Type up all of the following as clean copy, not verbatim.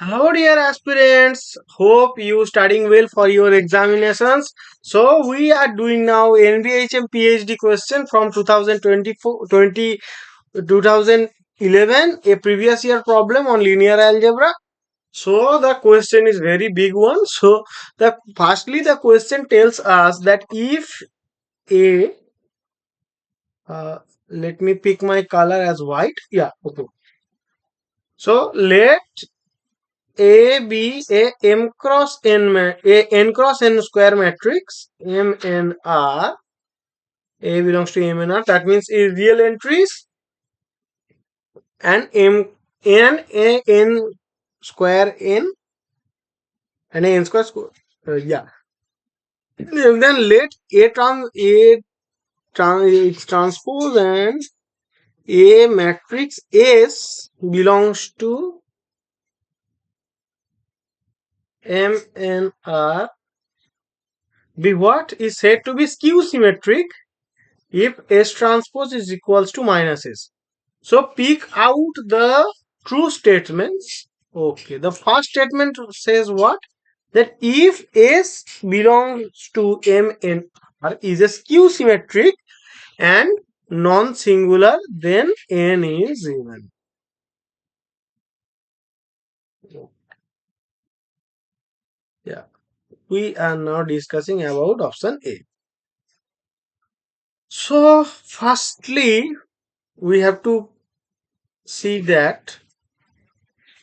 Hello, dear aspirants. Hope you studying well for your examinations. So we are doing now NBHM PhD question from 2024, 2011, a previous year problem on linear algebra. So the question is very big one. So the question tells us that if a let me pick my color as white. Yeah, okay. So let A be a m cross n a n cross n square matrix M n R. A belongs to M n R. That means a real entries and n a n square n and a n square square. Yeah. Then let transpose and a matrix S belongs to M n R be what is said to be skew symmetric if S transpose is equals to minus S. So pick out the true statements. Okay, the first statement says what? That if S belongs to M and R is a skew symmetric and non-singular, then N is even. Yeah, we are now discussing about option A. So, firstly, we have to see that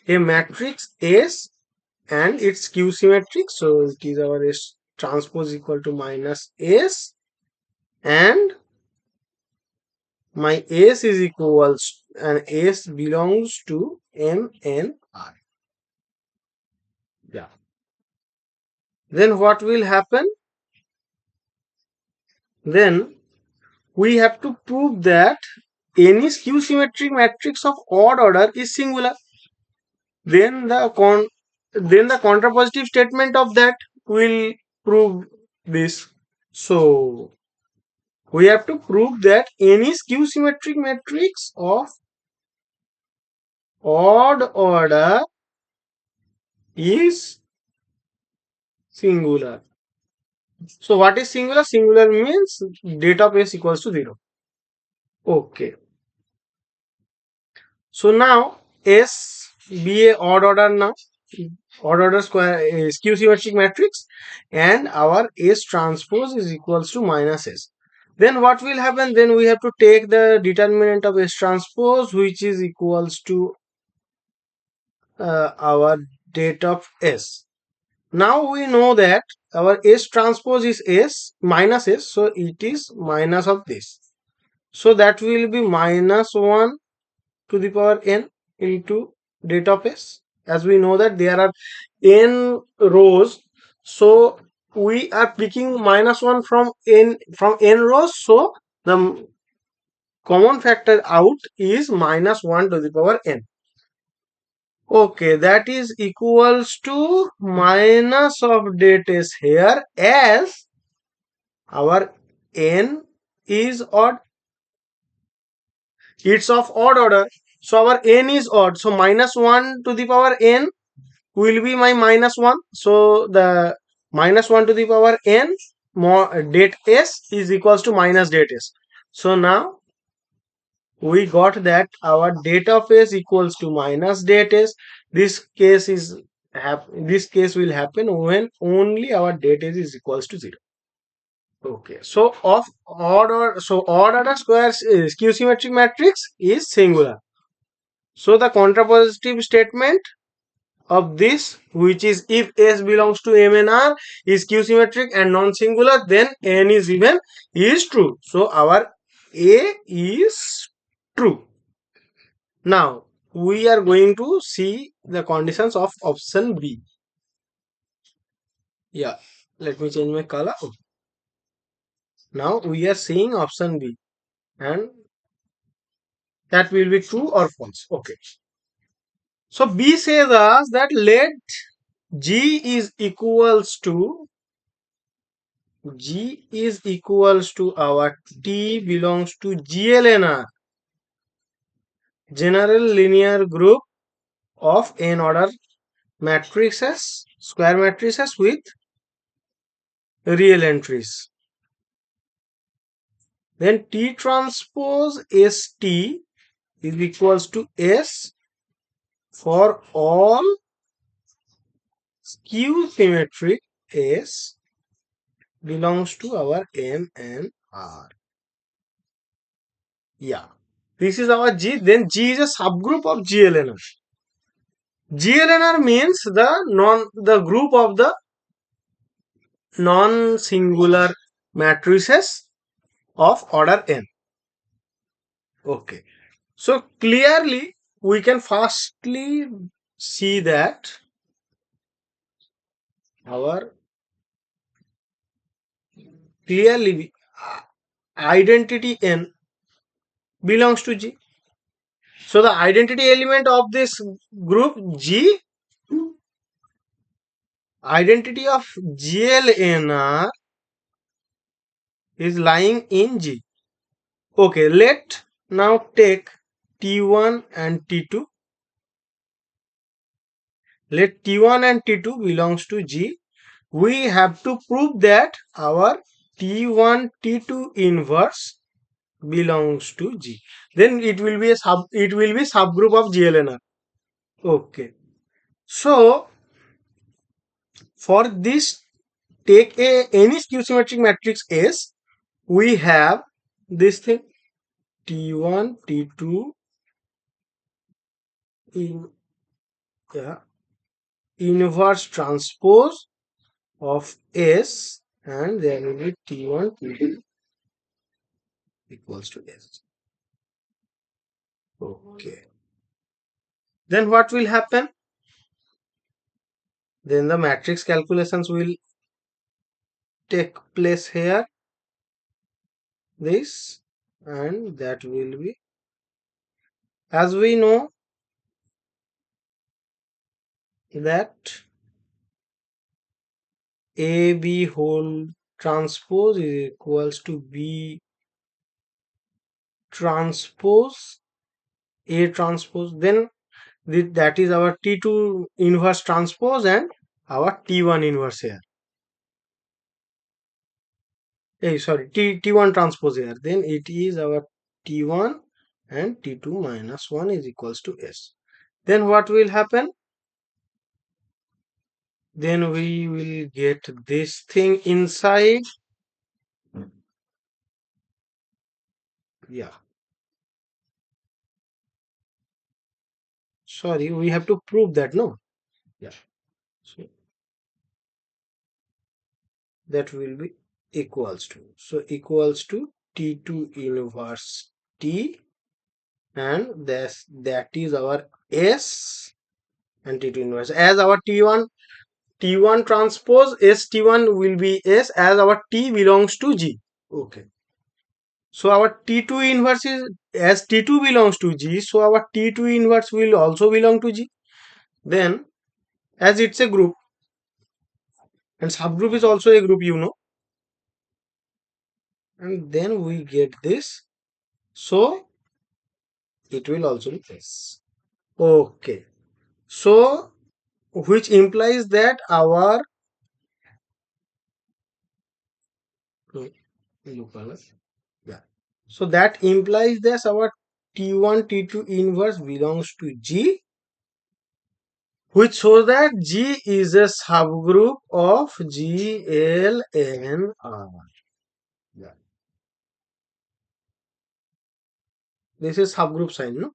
a matrix S and it's skew symmetric, so it is our S transpose equal to minus S, and my S is equals and S belongs to M n R. Yeah. Then what will happen? Then we have to prove that any skew symmetric matrix of odd order is singular. Then the contrapositive statement of that will prove this. So we have to prove that any skew symmetric matrix of odd order is singular. So what is singular? Singular means date of S equals to 0. Okay. So now S be a odd order now. Odd order square skew symmetric matrix and our S transpose is equals to minus S. Then what will happen? Then we have to take the determinant of S transpose which is equals to our date of S. Now we know that our S transpose is S minus S, so it is minus of this. So that will be minus 1 to the power n into date of S. As we know that there are n rows, so we are picking minus 1 from n rows, so the common factor out is minus 1 to the power n. Okay, that is equals to minus of date is here as our n is odd. It's of odd order. So our n is odd. So minus 1 to the power n will be my minus 1. So the minus 1 to the power n more date s is equals to minus date s. So now we got that our date of s equals to minus date s. This case will happen when only our date is equals to 0. Okay, so odd order square skew symmetric matrix is singular. So the contrapositive statement of this, which is if S belongs to M and R, is skew symmetric and non-singular, then N is even, is true. So our A is true. Now we are going to see the conditions of option B. Yeah, let me change my color. Now we are seeing option B, and that will be true or false. Okay. So B says us that let G is equals to our T belongs to GLNR, general linear group of n order matrices, square matrices with real entries. Then T transpose ST is equals to S for all skew symmetric S belongs to our M and R. Yeah. This is our G. Then G is a subgroup of GLNR. GLNR means the group of the non-singular matrices of order n. Okay. So clearly we can firstly see that our clearly identity n belongs to G. So the identity element of this group G, identity of GLNR is lying in G. Okay, let now take T1 and T2. Let T1 and T2 belongs to G. We have to prove that our T1 T2 inverse belongs to G. Then it will be subgroup of GLNR. Okay. So for this, take any skew symmetric matrix S. We have this thing T1 T2 in inverse transpose of S, and there will be T1 T2 equals to S. Okay. Then what will happen? Then the matrix calculations will take place here. This and that will be, as we know that AB whole transpose is equals to B transpose A transpose. Then that is our T2 inverse transpose and our T1 inverse here. Sorry, T1 transpose here. Then it is our T1 and T2 minus 1 is equals to S. Then what will happen? Then we will get this thing inside. Yeah. Sorry, we have to prove that, no? Yeah. So that will be equals to. So equals to T2 inverse T, and that is our S and T2 inverse. As our T1 transpose S T1 will be S, as our T belongs to G. Okay. So our T2 inverse is, as T2 belongs to G, so our T2 inverse will also belong to G. Then as it's a group and subgroup is also a group, and then we get this. So it will also be S. Okay. So which implies that our yeah. So that implies that our T1 T2 inverse belongs to G, which shows that G is a subgroup of GLNR. Yeah. This is subgroup sign, no?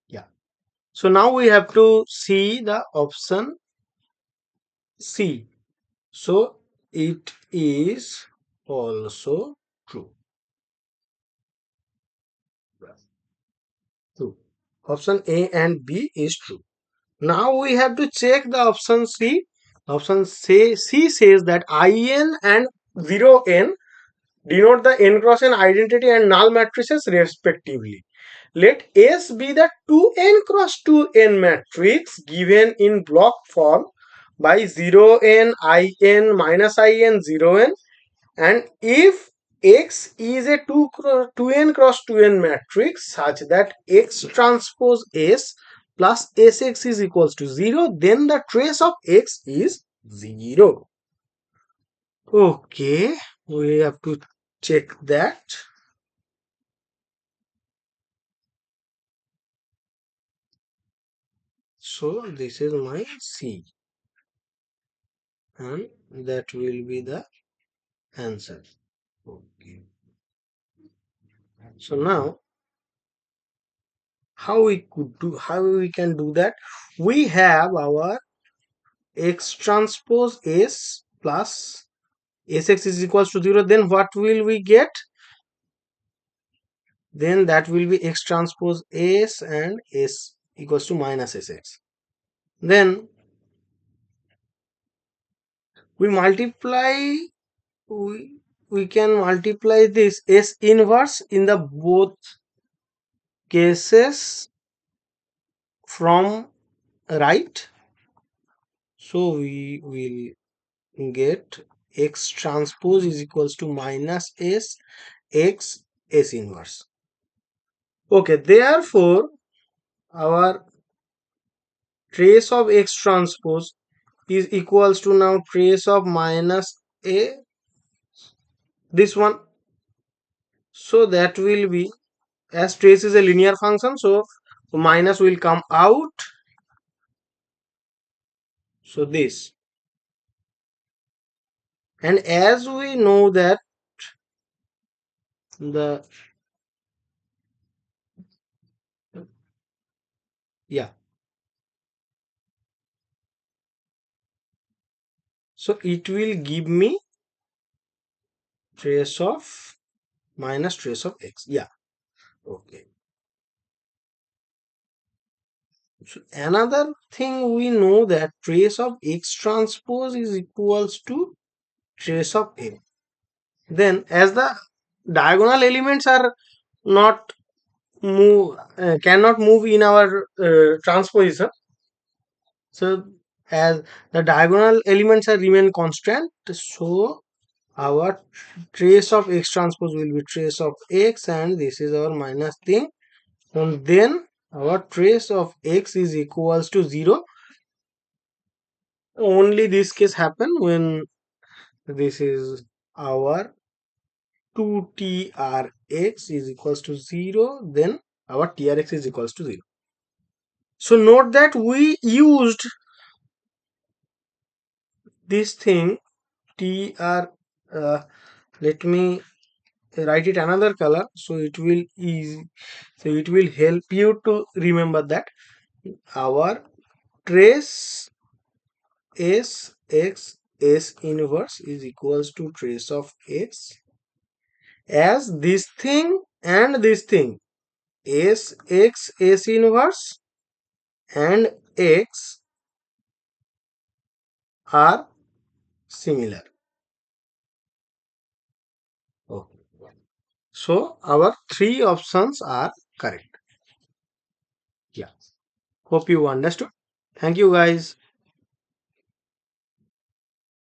Yeah. So now we have to see the option C. So it is also true. True. Option A and B is true. Now we have to check the option C. Option C says that IN and 0n denote the n cross n identity and null matrices respectively. Let S be the 2n cross 2n matrix given in block form by 0n, in, minus in, 0n, and if X is a 2n cross 2n matrix such that X transpose S plus Sx is equals to 0, then the trace of x is 0. Okay, we have to check that. So this is my C, and that will be the answer. Okay. So now how we can do that? We have our x transpose S plus Sx is equals to 0. Then what will we get? Then that will be x transpose S and S equals to minus Sx. Then we multiply, we can multiply this S inverse in the both cases from right. So we will get x transpose is equals to minus S x S inverse. Okay, therefore our trace of x transpose is equals to now trace of minus a, this one. So that will be, as trace is a linear function, so minus will come out. So this, and as we know that the, yeah, so it will give me trace of minus trace of x. Yeah, okay. So another thing we know that trace of x transpose is equals to trace of a. Then as the diagonal elements are not cannot move in our transposition, so as the diagonal elements are remain constant, so our trace of x transpose will be trace of x, and this is our minus thing, and then our trace of x is equals to 0. Only this case happen when this is our 2trx is equals to 0, then our trx is equals to 0. So note that we used this thing tr, let me write it another color so it will easy, so it will help you to remember that our trace s x s inverse is equals to trace of x, as this thing and this thing s x s inverse and x are similar. Okay. So our three options are correct. Yeah. Hope you understood. Thank you guys.